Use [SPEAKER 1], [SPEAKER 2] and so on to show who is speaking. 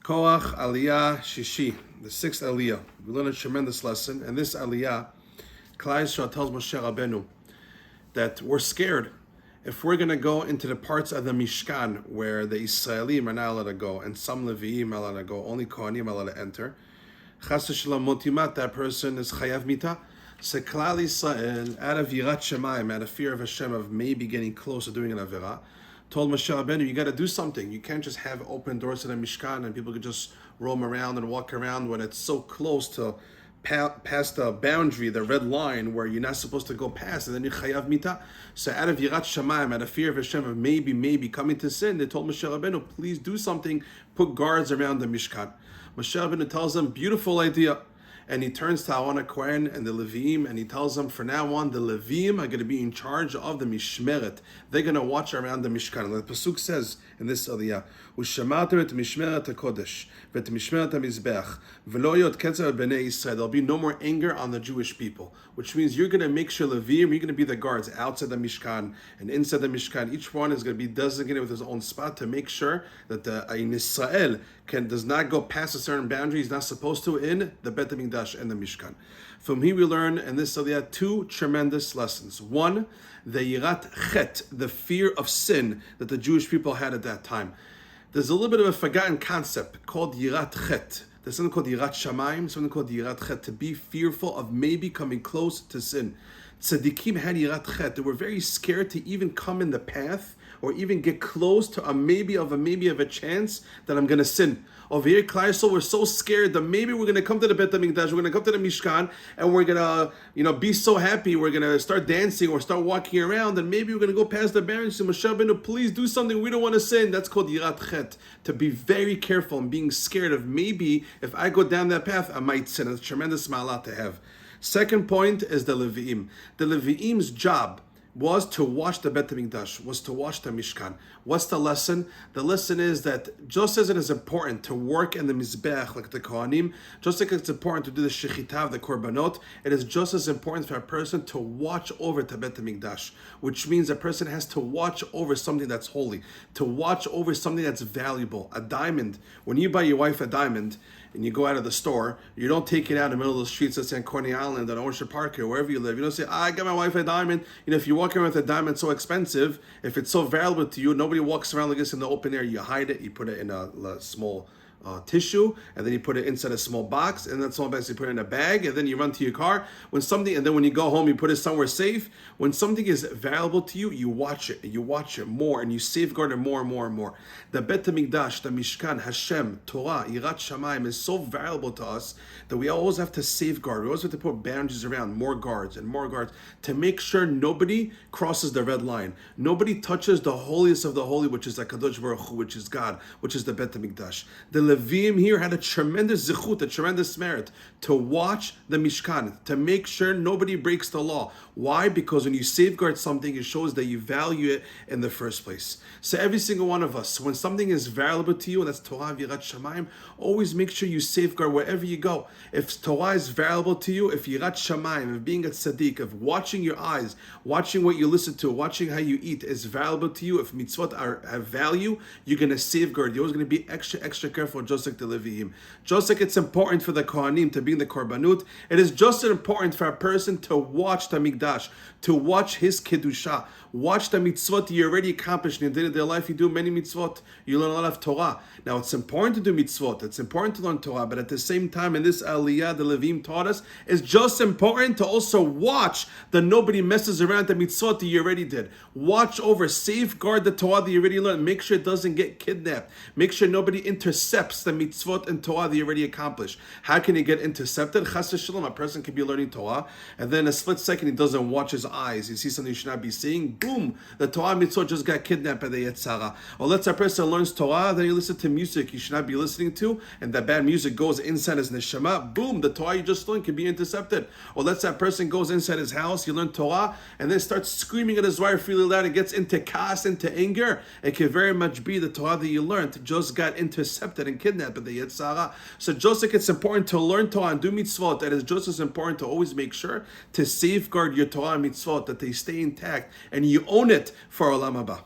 [SPEAKER 1] Korach Aliyah Shishi, the sixth Aliyah. We learn a tremendous lesson, and this Aliyah, Klal Yisrael tells Moshe Rabbeinu that we're scared. If we're going to go into the parts of the Mishkan where the Israelim are not allowed to go, and some Leviim are allowed to go, only Kohanim are allowed to enter, Chas v'shalom motimat, that person is chayav mita. So Klal Yisrael, out of Yirat Shemayim, out of fear of Hashem, of maybe getting close to doing an Avera, told Moshe Rabbeinu, you got to do something. You can't just have open doors to the Mishkan and people could just roam around and walk around when it's so close to past the boundary, the red line where you're not supposed to go past, and then you chayav mita. So out of Yirat Shamayim, out of fear of Hashem, of maybe coming to sin, they told Moshe Rabbeinu, please do something, put guards around the Mishkan. Moshe Rabbeinu tells them, beautiful idea. And he turns to Aaron Kohen and the Leviim, and he tells them, from now on, the Leviim are going to be in charge of the Mishmeret. They're going to watch around the Mishkan. And the Pasuk says in this Aliyah, "U'shamartem et Mishmeret HaKodesh, v'et Mishmeret HaMizbeach, v'lo yot ketzer b'nei Yisrael." There'll be no more anger on the Jewish people, which means you're going to make sure Leviim, you're going to be the guards outside the Mishkan and inside the Mishkan. Each one is going to be designated with his own spot to make sure that in Israel does not go past a certain boundary he's not supposed to in the Bet HaMikdash and the Mishkan. From here we learn in this Aliyah two tremendous lessons. One, the Yirat Chet, the fear of sin that the Jewish people had at that time. There's a little bit of a forgotten concept called Yirat Chet. There's something called Yirat Shamayim, something called Yirat Chet, to be fearful of maybe coming close to sin. Tzaddikim had Yirat Chet. They were very scared to even come in the path or even get close to a maybe of a chance that I'm going to sin. Over here, Klal Yisrael, we're so scared that maybe we're going to come to the Bet HaMikdash, we're going to come to the Mishkan, and we're going to, be so happy, we're going to start dancing or start walking around, and maybe we're going to go past the barriers. So Moshe Rabbeinu, please do something, we don't want to sin. That's called Yirat Chet, to be very careful and being scared of maybe if I go down that path, I might sin. It's a tremendous ma'alah to have. Second point is the Levi'im. The Levi'im's job was to watch the Bet HaMikdash, was to watch the Mishkan. What's the lesson? The lesson is that just as it is important to work in the Mizbeach like the Kohanim, just like it's important to do the Shechitav, the Korbanot, it is just as important for a person to watch over the Bet HaMikdash, which means a person has to watch over something that's holy, to watch over something that's valuable. A diamond, when you buy your wife a diamond, and you go out of the store, you don't take it out in the middle of the streets, let's say on Coney Island, on Ocean Park, or wherever you live. You don't say, I got my wife a diamond. If you walk around with a diamond so expensive, if it's so valuable to you, nobody walks around like this in the open air. You hide it, you put it in a small tissue, and then you put it inside a small box, and then small box you put it in a bag, and then you run to your car. And then when you go home, you put it somewhere safe. When something is valuable to you, you watch it more, and you safeguard it more and more and more. The Bet HaMikdash, the Mishkan, Hashem, Torah, Yirat Shamayim is so valuable to us that we always have to safeguard. We always have to put boundaries around, more guards to make sure nobody crosses the red line. Nobody touches the holiest of the holy, which is the Kadosh Baruch Hu, which is God, which is the Bet HaMikdash. The Leviim here had a tremendous zichut, a tremendous merit to watch the Mishkan, to make sure nobody breaks the law. Why? Because when you safeguard something, it shows that you value it in the first place. So every single one of us, when something is valuable to you, and that's Torah, Yirat Shamayim, always make sure you safeguard wherever you go. If Torah is valuable to you, if Yirat Shamayim, if being a tzaddik, if watching your eyes, watching what you listen to, watching how you eat is valuable to you, if mitzvot have value, you're going to safeguard. You're always going to be extra careful, just like the Leviim. Just like it's important for the Kohanim to be in the Korbanut, it is just as important for a person to watch the Mikdash, to watch his Kedusha, watch the mitzvot you already accomplished in your day-to-day life. You do many mitzvot, you learn a lot of Torah. Now it's important to do mitzvot, it's important to learn Torah, but at the same time in this Aliyah, the Leviim taught us, it's just important to also watch that nobody messes around the mitzvot that you already did. Watch over, safeguard the Torah that you already learned, make sure it doesn't get kidnapped, make sure nobody intercepts the mitzvot and Torah that you already accomplished. How can it get intercepted? Chas v'shalom, a person can be learning Torah, and then a split second he doesn't watch his eyes, he sees something he should not be seeing, boom, the Torah mitzvot just got kidnapped by the Yetzara. Or let's say a person learns Torah, then you listen to music you should not be listening to, and that bad music goes inside his neshama, boom, the Torah you just learned can be intercepted. Or let's say a person goes inside his house, you learn Torah, and then starts screaming at his wife really loud and gets into chaos, into anger. It can very much be the Torah that you learned just got intercepted and kidnapped by the Yetzara. So just like it's important to learn Torah and do mitzvot, it is just as important to always make sure to safeguard your Torah and mitzvot, that they stay intact and you own it for Olam Haba.